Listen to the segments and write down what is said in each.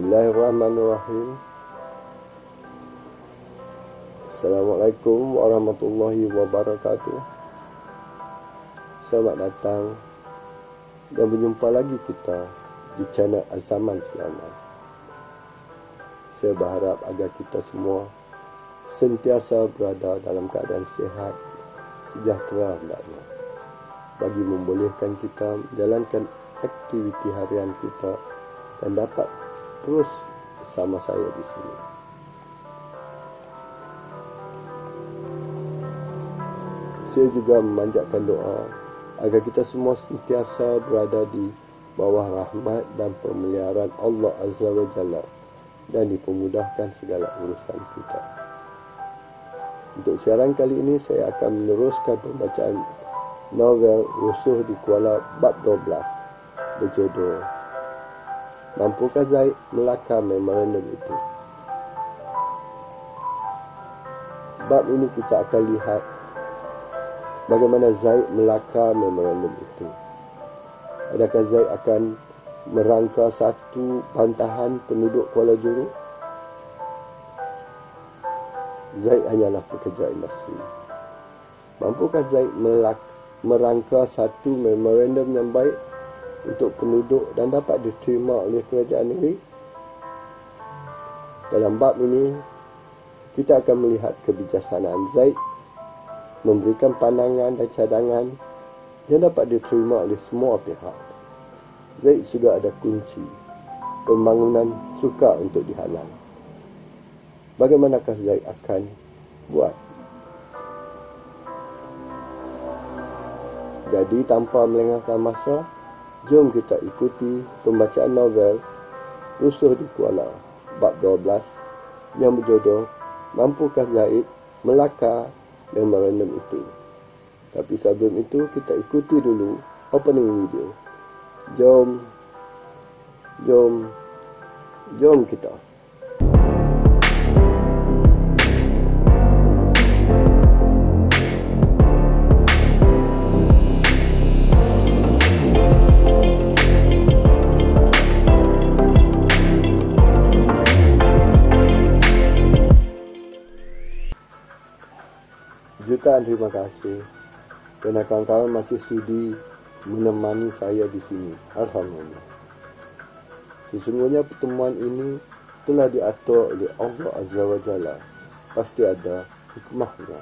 Bismillahirrahmanirrahim. Assalamualaikum warahmatullahi wabarakatuh. Selamat datang dan berjumpa lagi kita di channel Az-Zaman Selamat. Saya berharap agar kita semua sentiasa berada dalam keadaan sihat, sejahtera hendaknya, bagi membolehkan kita menjalankan aktiviti harian kita dan dapat terus bersama saya di sini. Saya juga memanjatkan doa agar kita semua sentiasa berada di bawah rahmat dan pemeliharaan Allah Azza wa Jalla dan dipermudahkan segala urusan kita. Untuk siaran kali ini saya akan meneruskan pembacaan novel Rusuh di Kuala bab 12 berjudul Mampukah Zaid melakar memorandum itu? Bab ini kita akan lihat bagaimana Zaid melakar memorandum itu. Adakah Zaid akan merangka satu bantahan penduduk Kuala Juru? Zaid hanyalah pekerja industri. Mampukah Zaid merangka satu memorandum yang baik untuk penduduk dan dapat diterima oleh kerajaan negeri? Dalam bab ini, kita akan melihat kebijaksanaan Zaid memberikan pandangan dan cadangan yang dapat diterima oleh semua pihak. Zaid sudah ada kunci pembangunan sukar untuk dihalang. Bagaimanakah Zaid akan buat? Jadi tanpa melengahkan masa, jom kita ikuti pembacaan novel Rusuh di Kuala bab 12 yang berjudul Mampukah Zaid melakar memorandum itu. Tapi sebelum itu kita ikuti dulu opening video. Jom kita. Jutaan terima kasih kerana kawan-kawan masih sudi menemani saya di sini. Alhamdulillah. Sesungguhnya pertemuan ini telah diatur oleh Allah Azza wa Jalla. Pasti ada hikmahnya.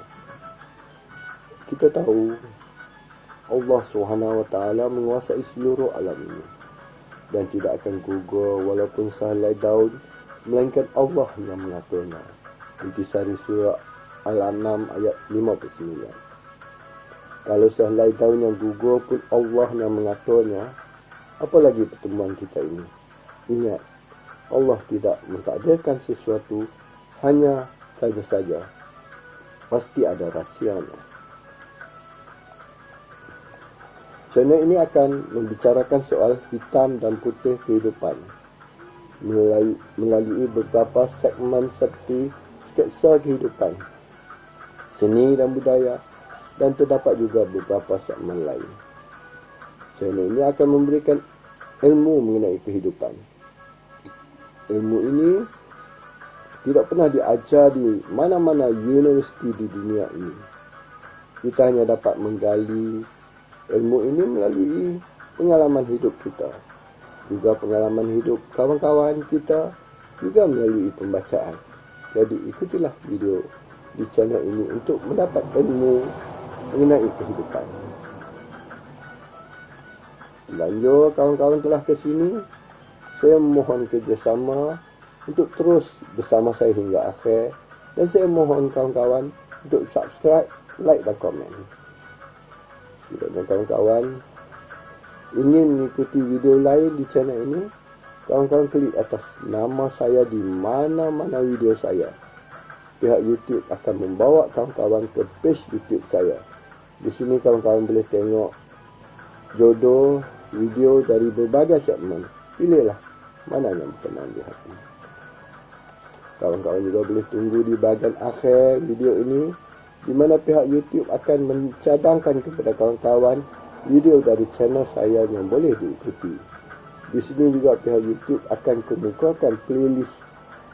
Kita tahu Allah Subhanahu wa Ta'ala menguasai seluruh alam ini dan tidak akan gugur walaupun sehelai daun, melainkan Allah yang mengaturnya. Intisari surah Al-An'am ayat 59. Kalau sehelai daun yang gugur pun Allah yang mengaturnya, apalagi pertemuan kita ini. Ingat, Allah tidak mentakdirkan sesuatu hanya saja-saja. Pasti ada rahsianya. Channel ini akan membicarakan soal hitam dan putih kehidupan melalui beberapa segmen seperti sketsa kehidupan, seni dan budaya, dan terdapat juga beberapa segmen lain. Channel ini akan memberikan ilmu mengenai kehidupan. Ilmu ini tidak pernah diajar di mana-mana universiti di dunia ini. Kita hanya dapat menggali ilmu ini melalui pengalaman hidup kita, juga pengalaman hidup kawan-kawan kita, juga melalui pembacaan. Jadi ikutilah video di channel ini untuk mendapat ilmu mengenai kehidupan. Lanjut, kawan-kawan telah ke sini, saya mohon kerjasama untuk terus bersama saya hingga akhir, dan saya mohon kawan-kawan untuk subscribe, like dan komen. Jika kawan-kawan ingin mengikuti video lain di channel ini, kawan-kawan klik atas nama saya di mana-mana video saya. Pihak YouTube akan membawa kawan-kawan ke page YouTube saya. Di sini kawan-kawan boleh tengok jodoh video dari berbagai segmen. Pilihlah mana yang berkenan di hati. Kawan-kawan juga boleh tunggu di bahagian akhir video ini, di mana pihak YouTube akan mencadangkan kepada kawan-kawan video dari channel saya yang boleh diikuti. Di sini juga pihak YouTube akan kemukakan playlist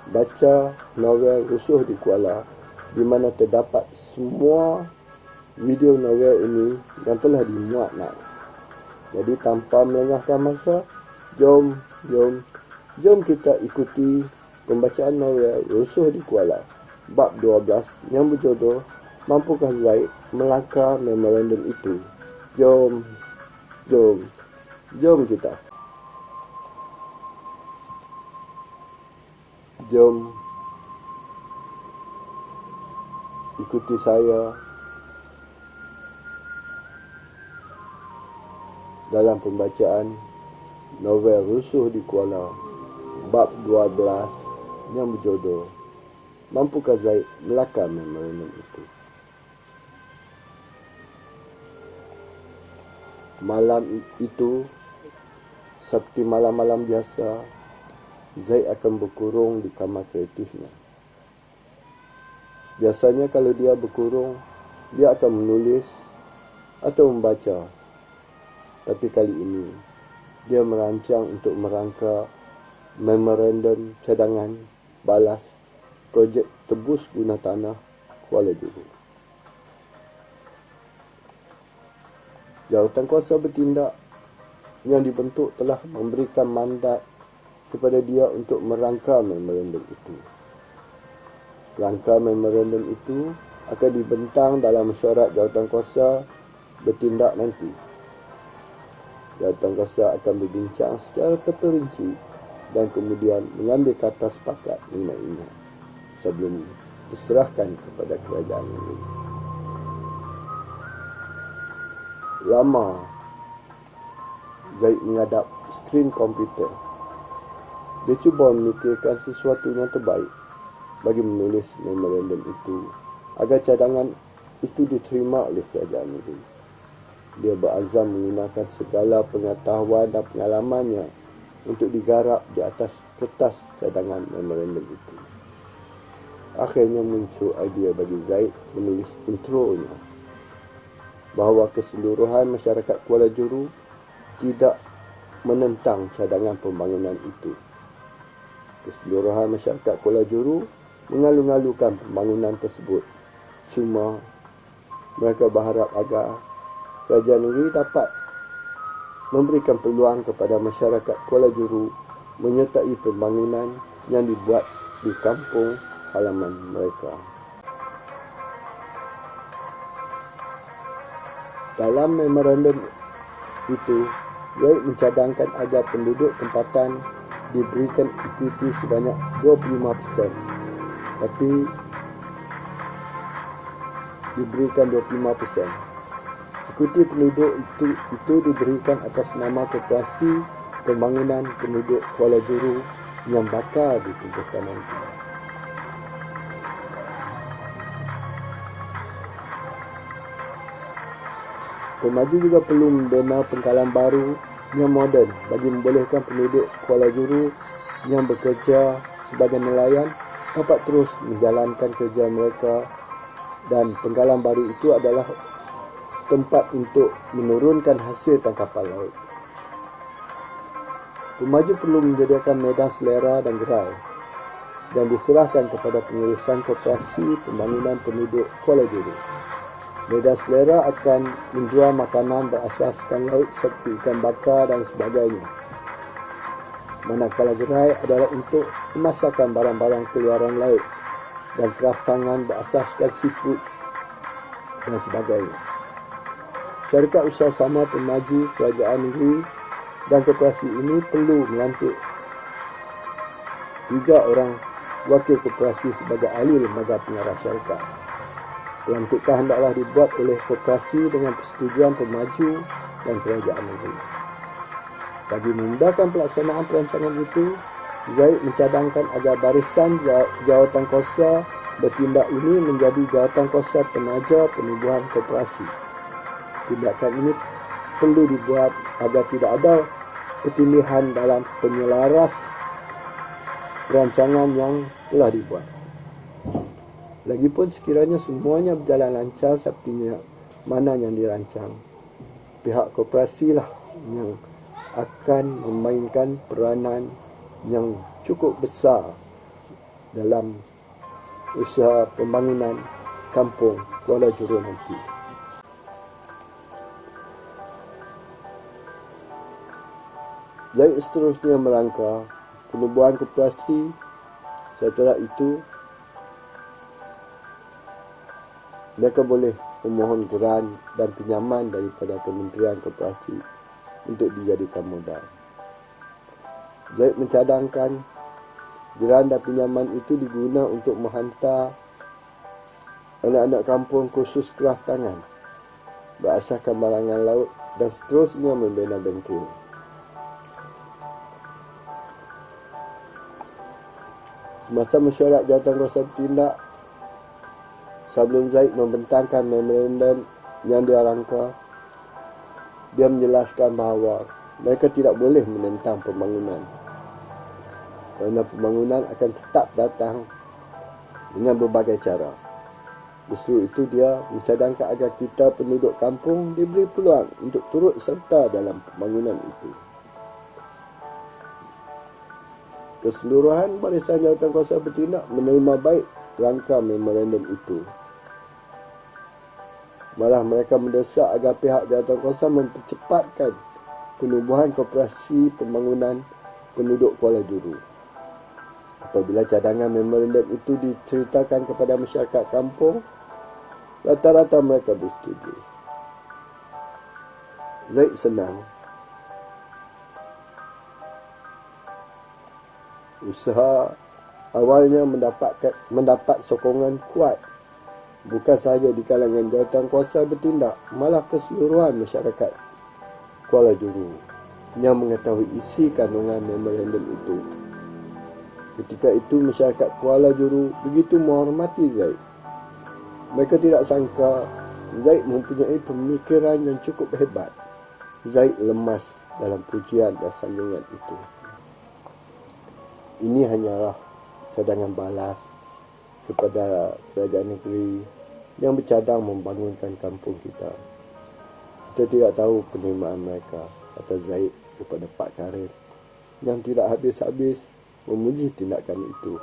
baca novel Rusuh di Kuala, di mana terdapat semua video novel ini yang telah dimuat naik. Jadi tanpa melengahkan masa, jom kita ikuti pembacaan novel Rusuh di Kuala bab 12 yang berjodoh Mampukah Zaid melangkah memorandum itu. Jom kita. Jom ikuti saya dalam pembacaan novel Rusuh di Kuala bab 12 yang berjodoh Mampukah Zaid melangkah memorandum itu. Malam itu, seperti malam-malam biasa, Zaid akan berkurung di kamar kreatifnya. Biasanya kalau dia berkurung, dia akan menulis atau membaca. Tapi kali ini, dia merancang untuk merangka memorandum cadangan balas projek tebus guna tanah Kuala Johor. Jawatankuasa bertindak yang dibentuk telah memberikan mandat kepada dia untuk merangka memorandum itu. Rangka memorandum itu akan dibentang dalam mesyuarat jawatankuasa bertindak nanti. Jawatankuasa akan berbincang secara terperinci dan kemudian mengambil kata sepakat mengenainya sebelum diserahkan kepada kerajaan negeri. Lama Zaid menghadap skrin komputer. Dia cuba memikirkan sesuatu yang terbaik bagi menulis memorandum itu agar cadangan itu diterima oleh kerajaan negeri. Dia berazam menggunakan segala pengetahuan dan pengalamannya untuk digarap di atas kertas cadangan memorandum itu. Akhirnya muncul idea bagi Zaid menulis intronya, bahawa keseluruhan masyarakat Kuala Johor tidak menentang cadangan pembangunan itu. Keseluruhan masyarakat Kuala Johor mengalu-alukan pembangunan tersebut. Cuma mereka berharap agar kerajaan negeri dapat memberikan peluang kepada masyarakat Kuala Johor menyertai pembangunan yang dibuat di kampung halaman mereka. Dalam memorandum itu, Zaid mencadangkan agar penduduk tempatan diberikan equity sebanyak 25%. Tapi diberikan 25%. Ikuti penduduk itu diberikan atas nama Koperasi Pembangunan Penduduk Kuala Johor yang bakal ditubuhkan nanti. Pemaju juga perlu membina pengkalan baru yang moden bagi membolehkan penduduk Kuala Johor yang bekerja sebagai nelayan dapat terus menjalankan kerja mereka, dan pengkalan baru itu adalah tempat untuk menurunkan hasil tangkapan laut. Pemaju perlu menyediakan medan selera dan gerai dan diserahkan kepada pengurusan Koperasi Pembangunan Penduduk Kuala Johor. Medan selera akan menjual makanan berasaskan laut seperti ikan bakar dan sebagainya. Manakala gerai adalah untuk pemasakan barang-barang keluaran laut dan kraftangan berasaskan seafood dan sebagainya. Syarikat usaha sama Pemaju, kerajaan negeri dan koperasi ini perlu melantik 3 orang wakil koperasi sebagai ahli lembaga pengarah syarikat. Pelantikan hendaklah dibuat oleh koperasi dengan persetujuan Pemaju dan kerajaan negeri. Bagi memudahkan pelaksanaan perancangan itu, Zaid mencadangkan agar barisan jawatankuasa bertindak ini menjadi jawatankuasa penaja penubuhan koperasi. Tindakan ini perlu dibuat agar tidak ada pertilihan dalam penyelaras perancangan yang telah dibuat. Lagipun sekiranya semuanya berjalan lancar seperti mana yang dirancang, pihak koperasi lah yang akan memainkan peranan yang cukup besar dalam usaha pembangunan kampung Kuala Juru nanti. Zaid seterusnya melangkah penubuhan koperasi. Setelah itu, mereka boleh memohon geran dan pinjaman daripada Kementerian Koperasi untuk dijadikan modal. Zaid mencadangkan geran dan pinjaman itu diguna untuk menghantar anak-anak kampung kursus keras tangan, berasaskan barangan laut dan seterusnya membina bengkel. Semasa mesyuarat jawatankuasa bertindak, sebelum Zaid membentangkan memorandum yang dia rangka, dia menjelaskan bahawa mereka tidak boleh menentang pembangunan, kerana pembangunan akan tetap datang dengan berbagai cara. Justru itu dia mencadangkan agar kita penduduk kampung diberi peluang untuk turut serta dalam pembangunan itu. Keseluruhan barisan jawatankuasa bertindak menerima baik rangka memorandum itu. Malah mereka mendesak agar pihak jawatankuasa mempercepatkan penubuhan koperasi pembangunan penduduk Kuala Juru. Apabila cadangan memorandum itu diceritakan kepada masyarakat kampung, rata-rata mereka bersetuju. Zaid senang. Usaha awalnya mendapat sokongan kuat bukan sahaja di kalangan jawatankuasa bertindak, malah keseluruhan masyarakat Kuala Juru yang mengetahui isi kandungan memorandum itu. Ketika itu masyarakat Kuala Juru begitu menghormati Zaid. Mereka tidak sangka Zaid mempunyai pemikiran yang cukup hebat. Zaid lemas dalam pujian dan sanjungan itu. Ini hanyalah cadangan balas kepada kerajaan negeri yang bercadang membangunkan kampung kita. Kita tidak tahu penerimaan mereka, kata Zaid kepada Pak Karim, yang tidak habis-habis memuji tindakan itu.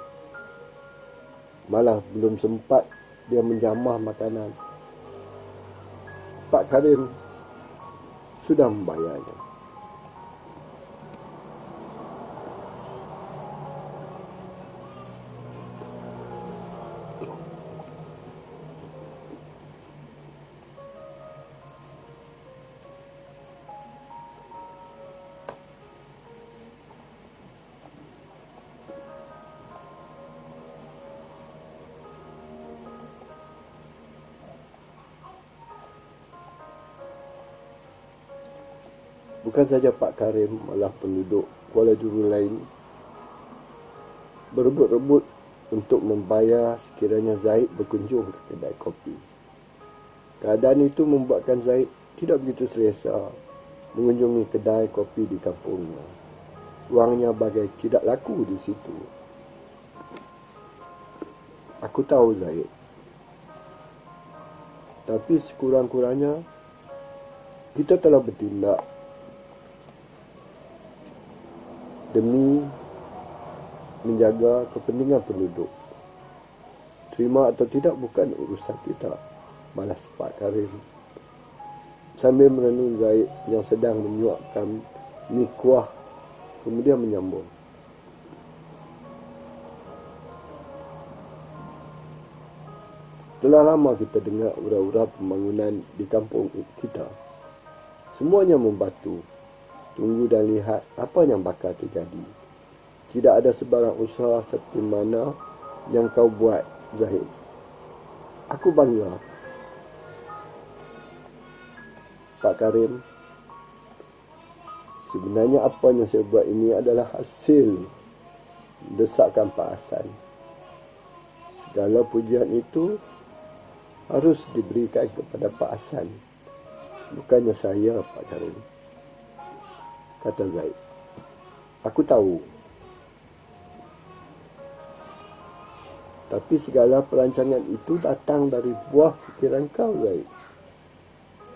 Malah belum sempat dia menjamah makanan, Pak Karim sudah membayarnya. Bukan saja Pak Karim, malah penduduk Kuala Juru lain berebut-rebut untuk membayar sekiranya Zaid berkunjung ke kedai kopi. Keadaan itu membuatkan Zaid tidak begitu selesa mengunjungi kedai kopi di kampungnya. Wangnya bagai tidak laku di situ. Aku tahu Zaid, tapi sekurang-kurangnya kita telah bertindak demi menjaga kepentingan penduduk. Terima atau tidak bukan urusan kita, balas Pak Karim sambil merenung Zaid yang sedang menyuapkan mi kuah. Kemudian menyambung, telah lama kita dengar ura-ura pembangunan di kampung kita. Semuanya membatu. Tunggu dan lihat apa yang bakal terjadi. Tidak ada sebarang usaha seperti mana yang kau buat, Zaid. Aku bangga. Pak Karim, sebenarnya apa yang saya buat ini adalah hasil desakan Pak Hassan. Segala pujian itu harus diberikan kepada Pak Hassan, bukannya saya, Pak Karim, kata Zaid. Aku tahu. Tapi segala perancangan itu datang dari buah fikiran kau, Zaid.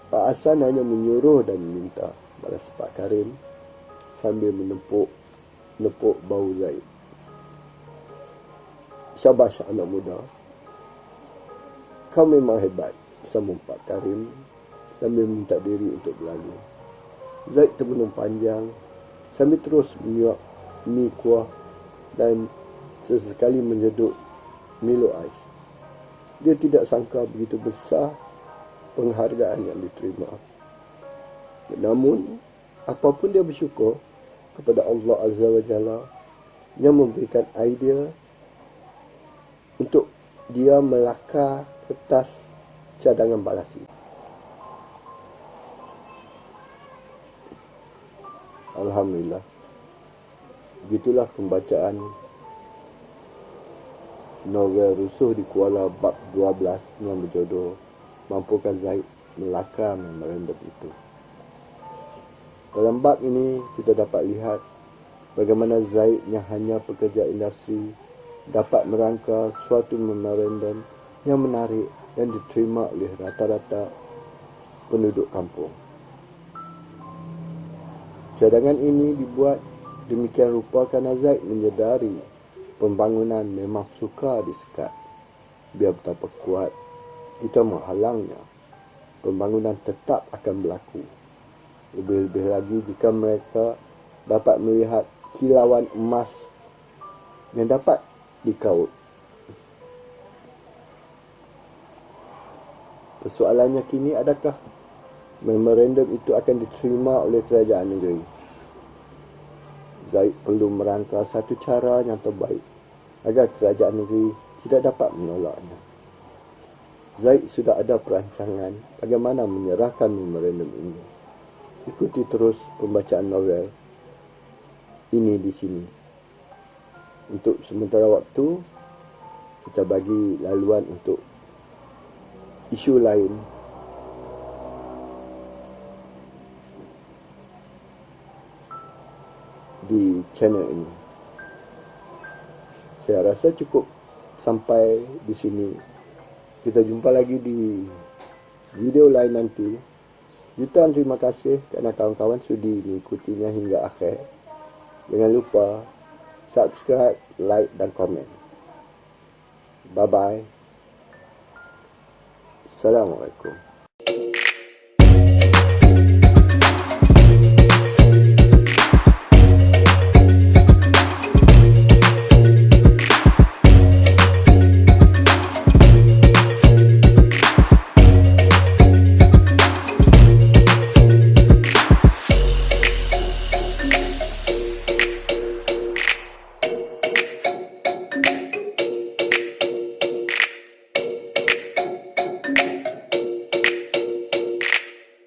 Pak Hassan hanya menyuruh dan meminta, balas Pak Karim sambil menepuk bau Zaid. Syabas anak muda, kau memang hebat, sambung Pak Karim sambil minta diri untuk berlalu. Zaid termenung panjang sambil terus menyuap mi kuah dan sesekali menjeduk Milo ais. Dia tidak sangka begitu besar penghargaan yang diterima. Namun, apapun dia bersyukur kepada Allah Azza wa Jalla yang memberikan idea untuk dia melakar kertas cadangan balasi. Alhamdulillah. Begitulah pembacaan novel Rusuh di Kuala bab 12 yang berjodoh Mampukah Zaid melakar memorandum itu. Dalam bab ini kita dapat lihat bagaimana Zaid yang hanya pekerja industri dapat merangka suatu memorandum yang menarik dan diterima oleh rata-rata penduduk kampung. Cadangan ini dibuat demikian rupa kerana Zaid menyedari pembangunan memang sukar disekat. Biar betapa kuat kita menghalangnya, pembangunan tetap akan berlaku. Lebih-lebih lagi jika mereka dapat melihat kilauan emas yang dapat dikaut. Persoalannya kini, adakah memorandum itu akan diterima oleh kerajaan negeri? Zaid perlu merangka satu cara yang terbaik agar kerajaan negeri tidak dapat menolaknya. Zaid sudah ada perancangan bagaimana menyerahkan memorandum ini. Ikuti terus pembacaan novel ini di sini. Untuk sementara waktu, kita bagi laluan untuk isu lain di channel ini. Saya rasa cukup sampai di sini. Kita jumpa lagi di video lain nanti. Jutaan terima kasih kerana kawan-kawan sudi mengikutinya hingga akhir. Jangan lupa subscribe, like dan komen. Bye-bye. Assalamualaikum.